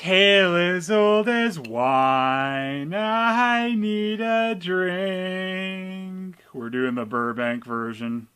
tale as old as wine. I need a drink. We're doing the Burbank version.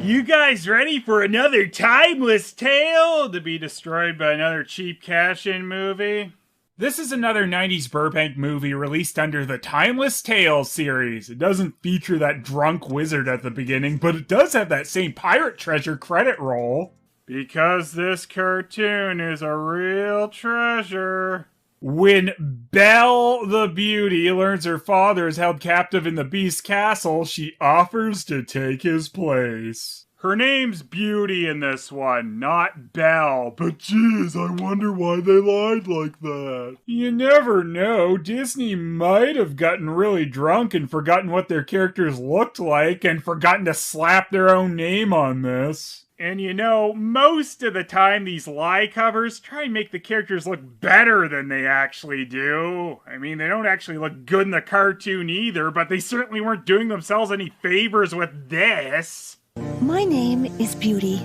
You guys ready for another timeless tale to be destroyed by another cheap cash-in movie? This is another 90s Burbank movie released under the Timeless Tales series. It doesn't feature that drunk wizard at the beginning, but it does have that same pirate treasure credit roll. Because this cartoon is a real treasure. When Belle the Beauty learns her father is held captive in the Beast's castle, she offers to take his place. Her name's Beauty in this one, not Belle. But geez, I wonder why they lied like that. You never know. Disney might have gotten really drunk and forgotten what their characters looked like and forgotten to slap their own name on this. And you know, most of the time these lie covers try and make the characters look better than they actually do. I mean, they don't actually look good in the cartoon either, but they certainly weren't doing themselves any favors with this. My name is Beauty.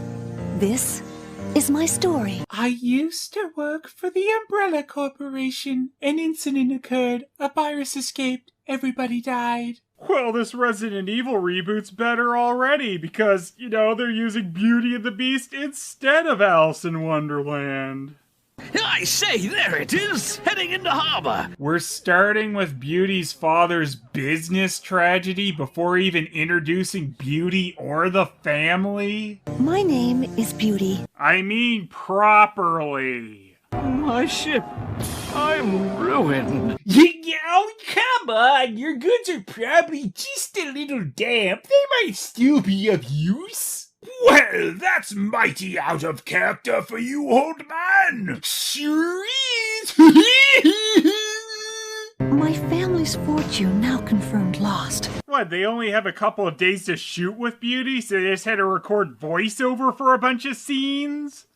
This is my story. I used to work for the Umbrella Corporation. An incident occurred. A virus escaped. Everybody died. Well, this Resident Evil reboot's better already because, you know, they're using Beauty and the Beast instead of Alice in Wonderland. I say, there it is, heading into harbor. We're starting with Beauty's father's business tragedy before even introducing Beauty or the family. My name is Beauty. I mean properly. My ship, I'm ruined. Oh, come on, your goods are probably just a little damp. They might still be of use. Well, that's mighty out of character for you, old man. Sure is. My family's fortune now confirmed lost. What, they only have a couple of days to shoot with Beauty, so they just had to record voiceover for a bunch of scenes?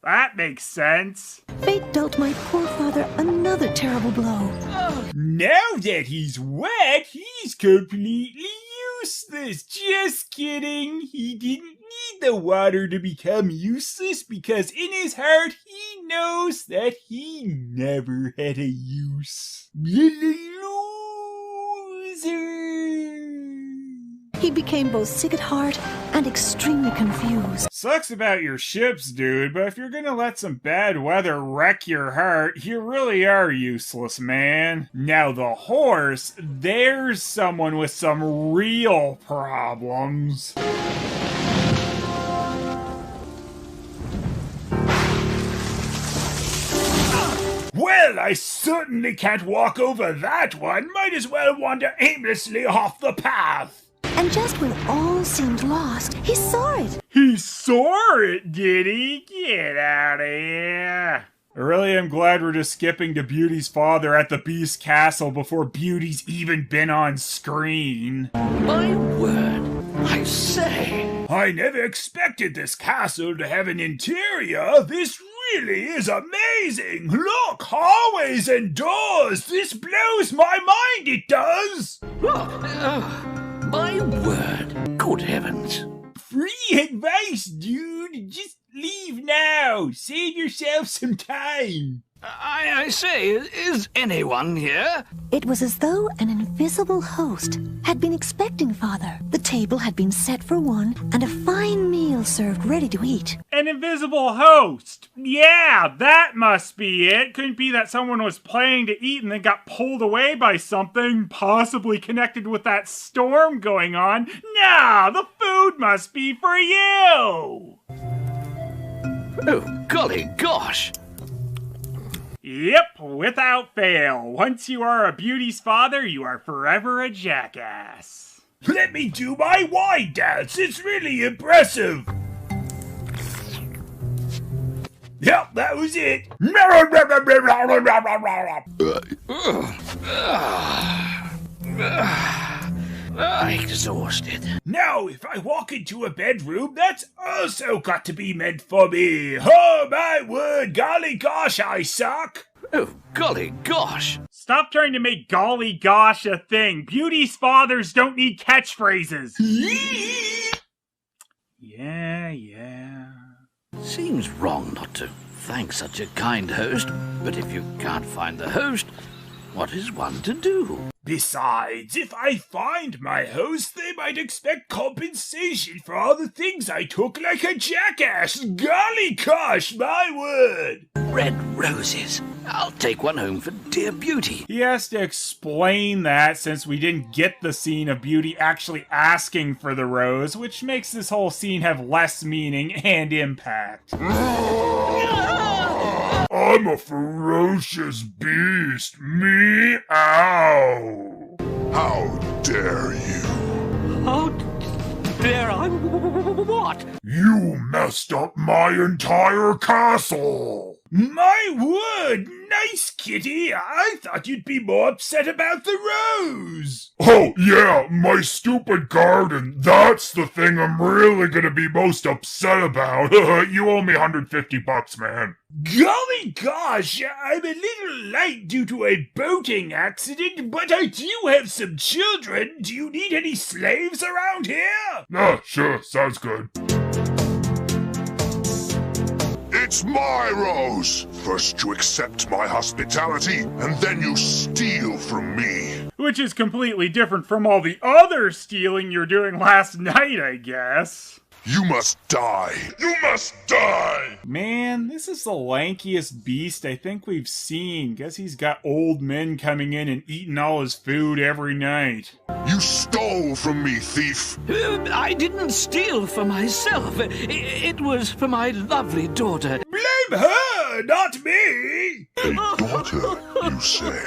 That makes sense. Fate dealt my poor father another terrible blow. Now that he's wet, he's completely useless. Just kidding. He didn't need the water to become useless because in his heart he knows that he never had a use. Loser. He became both sick at heart and extremely confused. Sucks about your ships, dude, but if you're gonna let some bad weather wreck your heart, you really are useless, man. Now the horse, there's someone with some real problems. Well, I certainly can't walk over that one. Might as well wander aimlessly off the path. And just when all seemed lost, he saw it. He saw it, did he? Get out of here. I really am glad we're just skipping to Beauty's father at the Beast Castle before Beauty's even been on screen. My word, I say. I never expected this castle to have an interior. This really is amazing. Look, hallways and doors. This blows my mind, it does. Look, my word, good heavens. Free advice, dude. Just leave now. Save yourself some time. I say, is anyone here? It was as though an invisible host had been expecting father. The table had been set for one, and a fine meal served ready to eat. An invisible host. Yeah, that must be it. Couldn't be that someone was planning to eat and then got pulled away by something, possibly connected with that storm going on. No, the food must be for you. Oh, golly gosh. Yep, without fail. Once you are a Beauty's father, you are forever a jackass. Let me do my wine dance. It's really impressive. Yep, that was it. Exhausted. Now, if I walk into a bedroom, that's also got to be meant for me. Oh, my word, golly gosh, I suck. Oh, golly gosh. Stop trying to make golly gosh a thing. Beauty's fathers don't need catchphrases. Yeah. Seems wrong not to thank such a kind host, but if you can't find the host, what is one to do? Besides, if I find my host, they might expect compensation for all the things I took like a jackass. Golly gosh, my word! Red roses. I'll take one home for dear Beauty. He has to explain that since we didn't get the scene of Beauty actually asking for the rose, which makes this whole scene have less meaning and impact. I'm a ferocious beast. Meow. How dare you? How dare I? What? You messed up my entire castle. My word, nice kitty. I thought you'd be more upset about the rose. Oh, yeah, my stupid garden. That's the thing I'm really gonna be most upset about. You owe me $150, man. Golly gosh, I'm a little light due to a boating accident, but I do have some children. Do you need any slaves around here? Sure, sounds good. It's my rose! First you accept my hospitality, and then you steal from me. Which is completely different from all the other stealing you're doing last night, I guess. You must die! You must die! Man, this is the lankiest beast I think we've seen. Guess he's got old men coming in and eating all his food every night. You stole from me, thief! I didn't steal for myself. It was for my lovely daughter. Blame her, not me! A daughter, you say?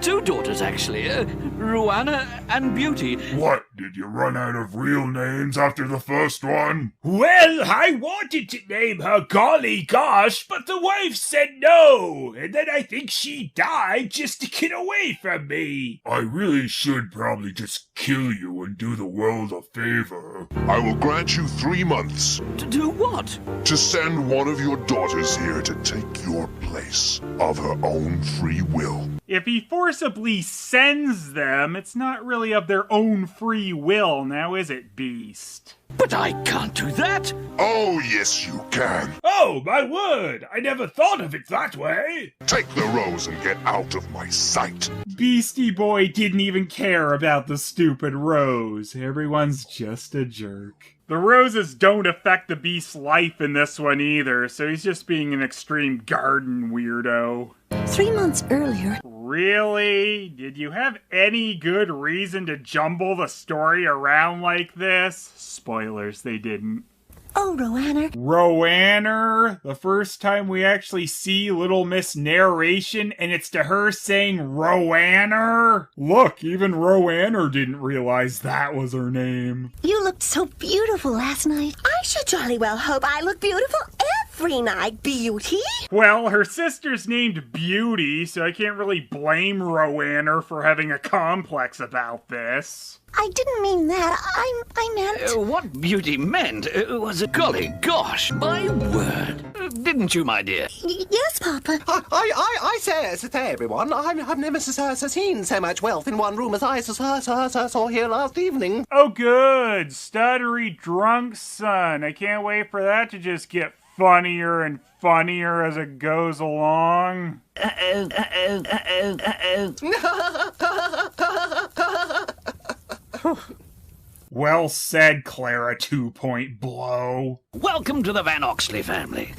2 daughters, actually. Rowana and Beauty. What, did you run out of real names after the first one? Well, I wanted to name her Golly Gosh, but the wife said no, and then I think she died just to get away from me. I really should probably just kill you and do the world a favor. I will grant you 3 months. To do what? To send one of your daughters here to take your place of her own free will. If he forcibly sends them, it's not really of their own free will, now is it, Beast? But I can't do that. Oh, yes, you can. Oh, my word! I never thought of it that way. Take the rose and get out of my sight. Beastie Boy didn't even care about the stupid rose. Everyone's just a jerk. The roses don't affect the beast's life in this one either, so he's just being an extreme garden weirdo. 3 months earlier... Really? Did you have any good reason to jumble the story around like this? Spoilers, they didn't. Oh, Rowanner. Rowanner? The first time we actually see Little Miss narration, and it's to her saying Rowanner? Look, even Rowanner didn't realize that was her name. You looked so beautiful last night. I should jolly well hope I look beautiful every night, Beauty. Well, her sister's named Beauty, so I can't really blame Rowanner for having a complex about this. I didn't mean that. I meant... What Beauty meant was a golly gosh, my word. Didn't you, my dear? Yes, Papa. I say, everyone, I've never seen so much wealth in one room as I saw here last evening. Oh, good. Stuttery drunk son. I can't wait for that to just get funnier and funnier as it goes along. Well said, Clara 2-point blow. Welcome to the Van Oxley family.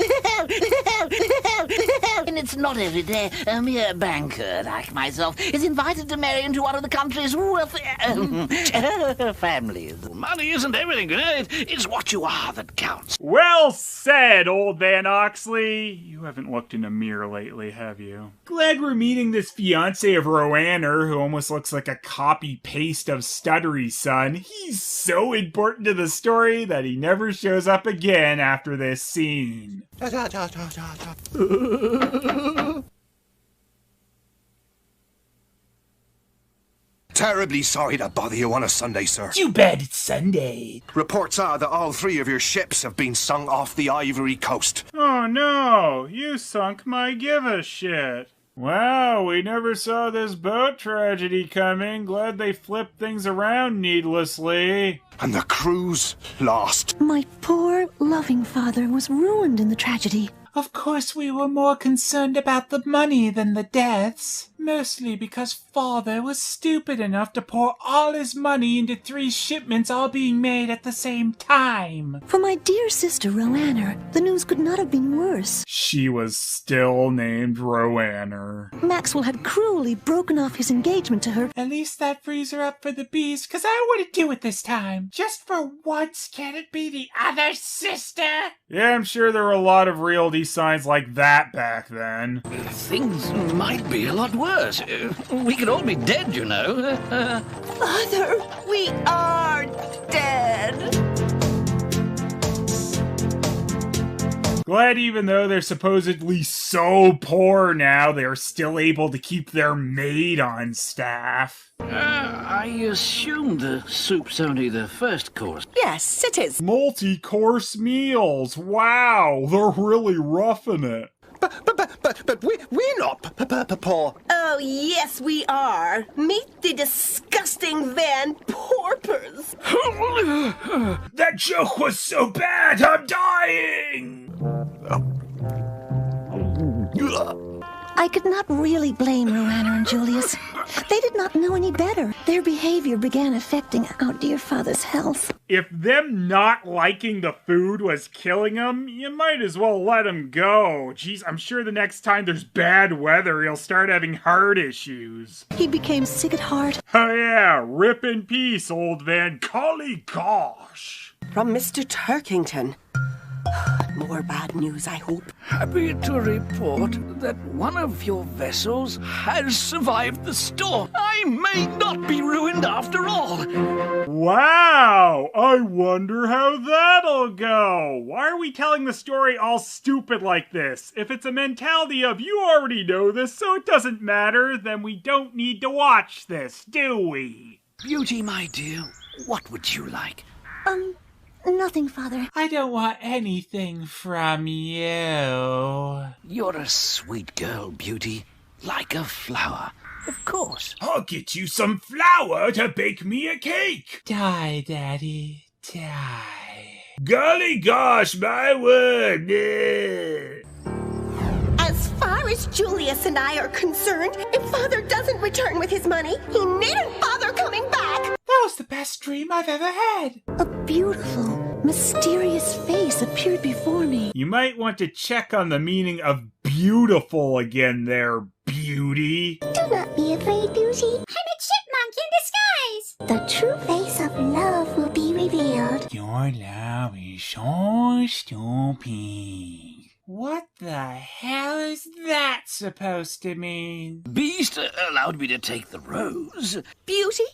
And it's not every day a mere banker like myself is invited to marry into one of the country's wealthiest families. Money isn't everything, you know. It's what you are that counts. Well said, old Van Oxley. You haven't looked in a mirror lately, have you? Glad we're meeting this fiancé of Rowanner, who almost looks like a copy-paste of Stuttery's son. He's so important to the story that he never shows up again after this scene. Terribly sorry to bother you on a Sunday, sir. Too bad it's Sunday. Reports are that all 3 of your ships have been sunk off the Ivory Coast. Oh no, you sunk my give-a-shit. Wow, we never saw this boat tragedy coming. Glad they flipped things around needlessly. And the crew's lost. My poor, loving father was ruined in the tragedy. Of course we were more concerned about the money than the deaths. Mostly because father was stupid enough to pour all his money into 3 shipments all being made at the same time. For my dear sister Roanna, the news could not have been worse. She was still named Roanna. Maxwell had cruelly broken off his engagement to her. At least that frees her up for the beast, 'cause I want to do it this time. Just for once, can it be the other sister? Yeah, I'm sure there were a lot of realty signs like that back then. Things might be a lot worse. We could all be dead, you know. Father, we are dead. Glad even though they're supposedly so poor now, they're still able to keep their maid on staff. I assume the soup's only the first course. Yes, it is. Multi-course meals. Wow, they're really roughing it. But we're not poor. Oh, yes, we are. Meet the disgusting Van Porpers. That joke was so bad, I'm dying! I could not really blame Roanna and Julius. They did not know any better. Their behavior began affecting our dear father's health. If them not liking the food was killing them, you might as well let him go. Jeez, I'm sure the next time there's bad weather, he'll start having heart issues. He became sick at heart. Oh yeah, rip in peace, old Van. Golly gosh. From Mr. Turkington. More bad news, I hope. Happy to report that one of your vessels has survived the storm. I may not be ruined after all. Wow, I wonder how that'll go. Why are we telling the story all stupid like this? If it's a mentality of you already know this, so it doesn't matter, then we don't need to watch this, do we? Beauty, my dear, what would you like? Nothing, Father. I don't want anything from you. You're a sweet girl, Beauty, like a flower. Of course. I'll get you some flour to bake me a cake. Die, Daddy, die. Golly gosh, my word. As far as Julius and I are concerned, if Father doesn't return with his money, he needn't bother coming back. That was the best dream I've ever had. A beautiful, mysterious face appeared before me. You might want to check on the meaning of beautiful again there, Beauty. Do not be afraid, Beauty. I'm a chipmunk in disguise. The true face of love will be revealed. Your love is so stupid. What the hell is that supposed to mean? Beast allowed me to take the rose. Beauty,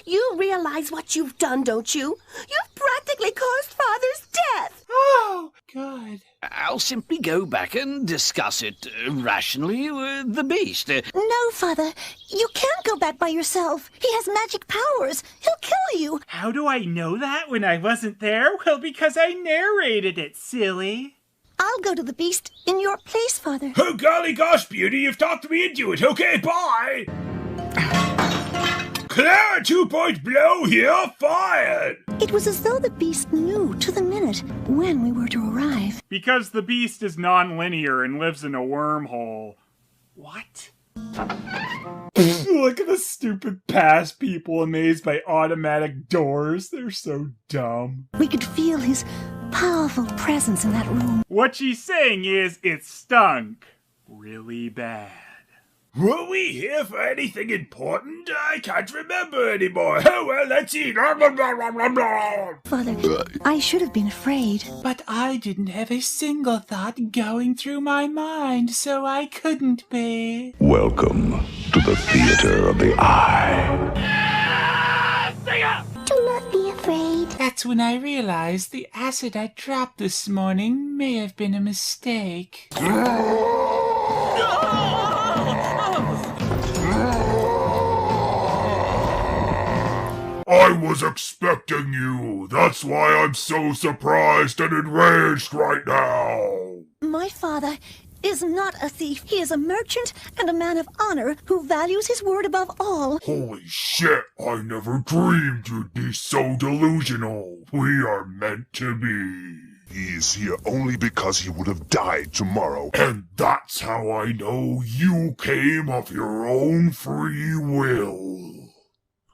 you realize what you've done, don't you? You've practically caused Father's death. Oh, God. I'll simply go back and discuss it rationally with the beast. No, Father. You can't go back by yourself. He has magic powers. He'll kill you. How do I know that when I wasn't there? Well, because I narrated it, silly. I'll go to the beast in your place, Father. Oh, golly gosh, Beauty, you've talked me into it. Okay, bye. Clara 2-point blow here, fired. It was as though the beast knew to the minute when we were to arrive. Because the beast is non-linear and lives in a wormhole. What? Look at the stupid past people amazed by automatic doors. They're so dumb. We could feel his powerful presence in that room. What she's saying is it stunk really bad. Were we here for anything important? I can't remember anymore. Oh, well, let's eat. Father, I should have been afraid. But I didn't have a single thought going through my mind, so I couldn't be. Welcome to the theater of the eye. Do not be afraid. That's when I realized the acid I dropped this morning may have been a mistake. I was expecting you. That's why I'm so surprised and enraged right now. My father is not a thief. He is a merchant and a man of honor who values his word above all. Holy shit, I never dreamed you'd be so delusional. We are meant to be. He is here only because he would have died tomorrow. And that's how I know you came of your own free will.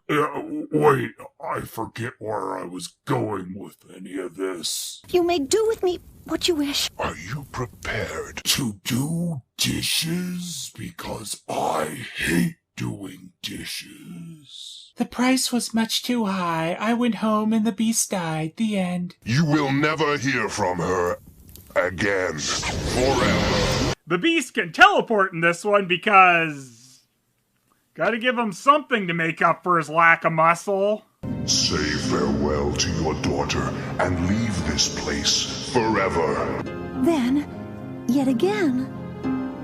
Wait, I forget where I was going with any of this. You may do with me what you wish. Are you prepared to do dishes? Because I hate doing dishes. The price was much too high. I went home and the beast died. The end. You will never hear from her again. Forever. The beast can teleport in this one because... gotta give him something to make up for his lack of muscle. Say farewell to your daughter and leave this place forever. Then, yet again,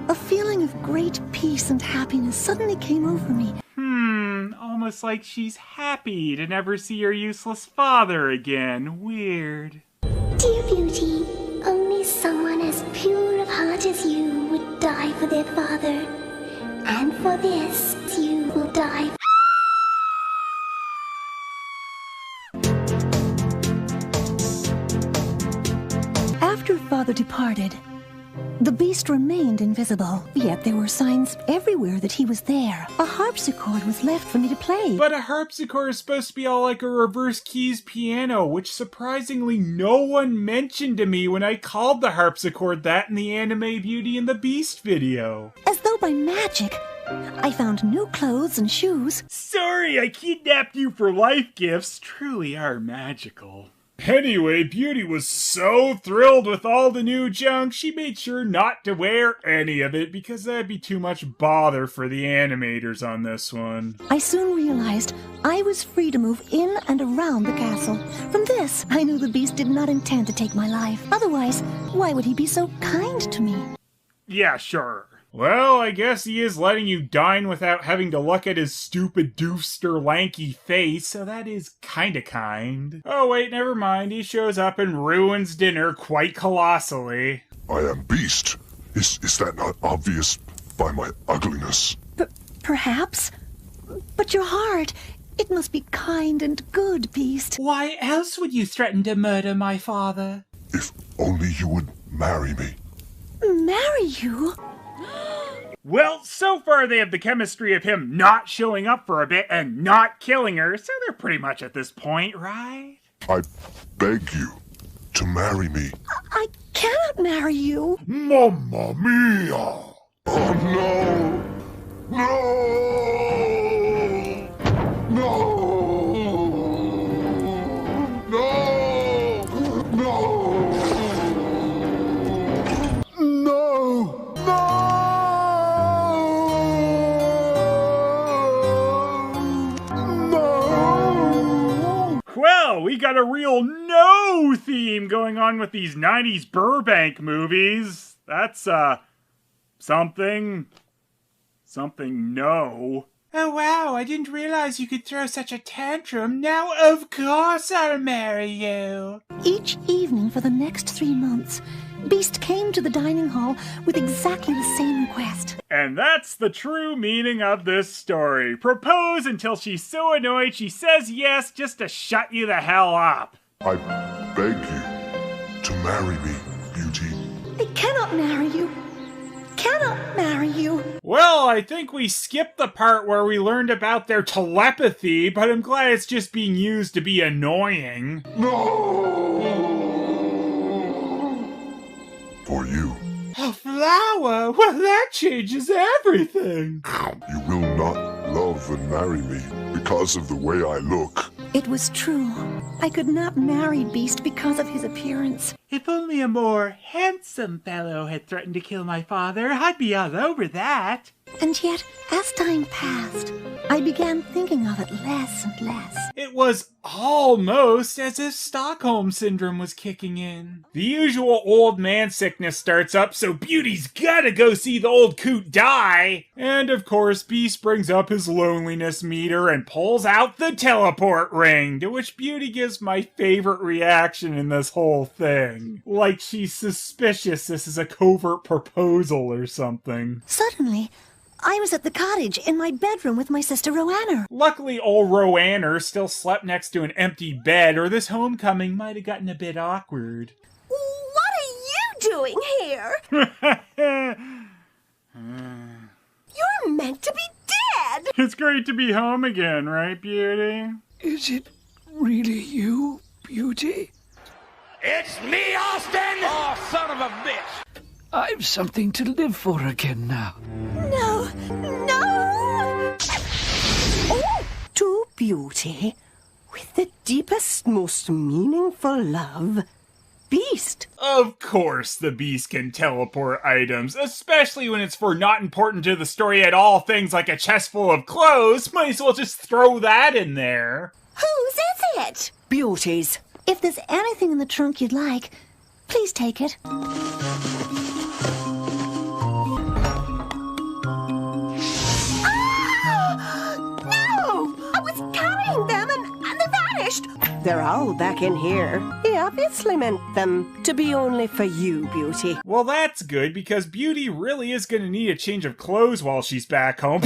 a feeling of great peace and happiness suddenly came over me. Almost like she's happy to never see her useless father again. Weird. Dear Beauty, only someone as pure of heart as you would die for their father. And for this, you will die. After father departed, the beast remained invisible, yet there were signs everywhere that he was there. A harpsichord was left for me to play. But a harpsichord is supposed to be all like a reverse keys piano, which surprisingly no one mentioned to me when I called the harpsichord that in the Anime Beauty and the Beast video. As though by magic, I found new clothes and shoes. Sorry, I kidnapped you for life gifts. Truly are magical. Anyway, Beauty was so thrilled with all the new junk, she made sure not to wear any of it because that'd be too much bother for the animators on this one. I soon realized I was free to move in and around the castle. From this, I knew the beast did not intend to take my life. Otherwise, why would he be so kind to me? Yeah, sure. Well, I guess he is letting you dine without having to look at his stupid doofster lanky face, so that is kinda kind. Oh wait, never mind, he shows up and ruins dinner quite colossally. I am Beast. Is that not obvious by my ugliness? Perhaps. But your heart, it must be kind and good, Beast. Why else would you threaten to murder my father? If only you would marry me. Marry you? Well, so far they have the chemistry of him not showing up for a bit and not killing her, so they're pretty much at this point, right? I beg you to marry me. I cannot marry you. Mamma mia! Oh no! No! No! Well, we got a real no theme going on with these 90s Burbank movies. That's, something no. Oh wow, I didn't realize you could throw such a tantrum. Now of course I'll marry you. Each evening for the next 3 months, Beast came to the dining hall with exactly the same request. And that's the true meaning of this story. Propose until she's so annoyed she says yes just to shut you the hell up. I beg you to marry me, Beauty. I cannot marry you. Cannot marry you. Well, I think we skipped the part where we learned about their telepathy, but I'm glad it's just being used to be annoying. No! For you. A flower? Well, that changes everything. You will not love and marry me because of the way I look. It was true. I could not marry Beast because of his appearance. If only a more handsome fellow had threatened to kill my father, I'd be all over that. And yet, as time passed, I began thinking of it less and less. It was almost as if Stockholm Syndrome was kicking in. The usual old man sickness starts up, so Beauty's gotta go see the old coot die. And of course, Beast brings up his loneliness meter and pulls out the teleport ring, to which Beauty gives my favorite reaction in this whole thing. Like she's suspicious this is a covert proposal or something. Suddenly, I was at the cottage in my bedroom with my sister Roanna. Luckily, old Roanna still slept next to an empty bed, or this homecoming might have gotten a bit awkward. What are you doing here? You're meant to be dead! It's great to be home again, right, Beauty? Is it really you, Beauty? It's me, Austin! Oh, son of a bitch! I've something to live for again now. No! Oh, to Beauty, with the deepest, most meaningful love, Beast. Of course the Beast can teleport items, especially when it's for not important to the story at all things like a chest full of clothes. Might as well just throw that in there. Whose is it? Beauty's. If there's anything in the trunk you'd like, please take it. They're all back in here. He obviously meant them to be only for you, Beauty. Well, that's good, because Beauty really is going to need a change of clothes while she's back home.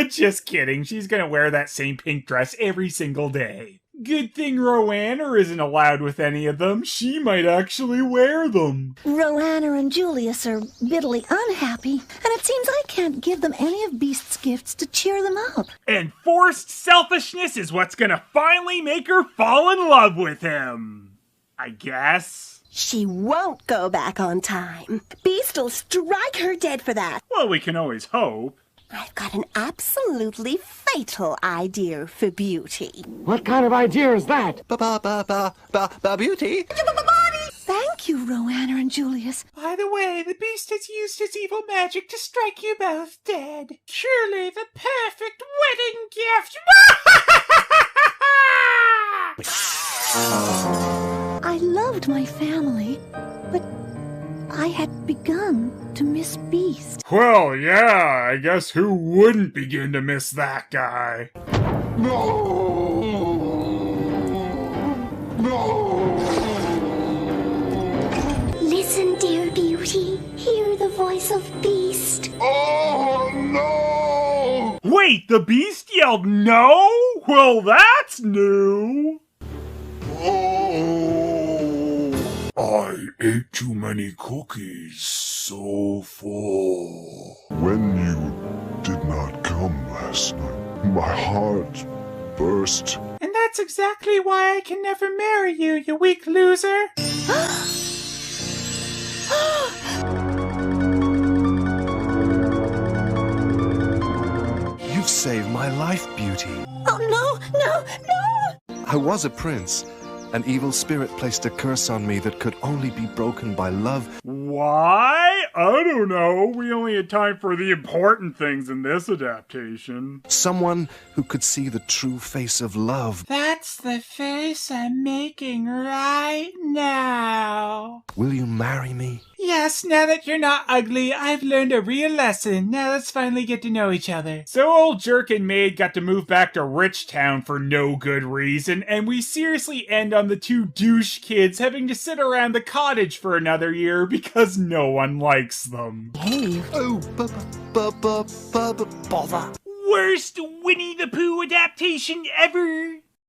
Just kidding, she's going to wear that same pink dress every single day. Good thing Roanna isn't allowed with any of them. She might actually wear them. Roanna and Julius are bitterly unhappy, and it seems I can't give them any of Beast's gifts to cheer them up. And forced selfishness is what's gonna finally make her fall in love with him, I guess. She won't go back on time. Beast'll strike her dead for that. Well, we can always hope. I've got an absolutely fatal idea for Beauty. What kind of idea is that? Beauty? Thank you, Roanna and Julius. By the way, the Beast has used his evil magic to strike you both dead. Surely the perfect wedding gift. I loved my family, but I had begun to miss Beast. Well, yeah, I guess who wouldn't begin to miss that guy? Listen, dear Beauty. Hear the voice of Beast. Oh, no! Wait, the Beast yelled no? Well, that's new. I ate too many cookies, so full. When you did not come last night, my heart burst. And that's exactly why I can never marry you, you weak loser. You've saved my life, Beauty. Oh, no! I was a prince. An evil spirit placed a curse on me that could only be broken by love. Why? I don't know. We only had time for the important things in this adaptation. Someone who could see the true face of love. That's the face I'm making right now. Will you marry me? Yes, now that you're not ugly, I've learned a real lesson. Now let's finally get to know each other. So old Jerk and Maid got to move back to Richtown for no good reason, and we seriously end on the two douche kids having to sit around the cottage for another year because no one likes them. Oh, bother. Worst Winnie the Pooh adaptation ever.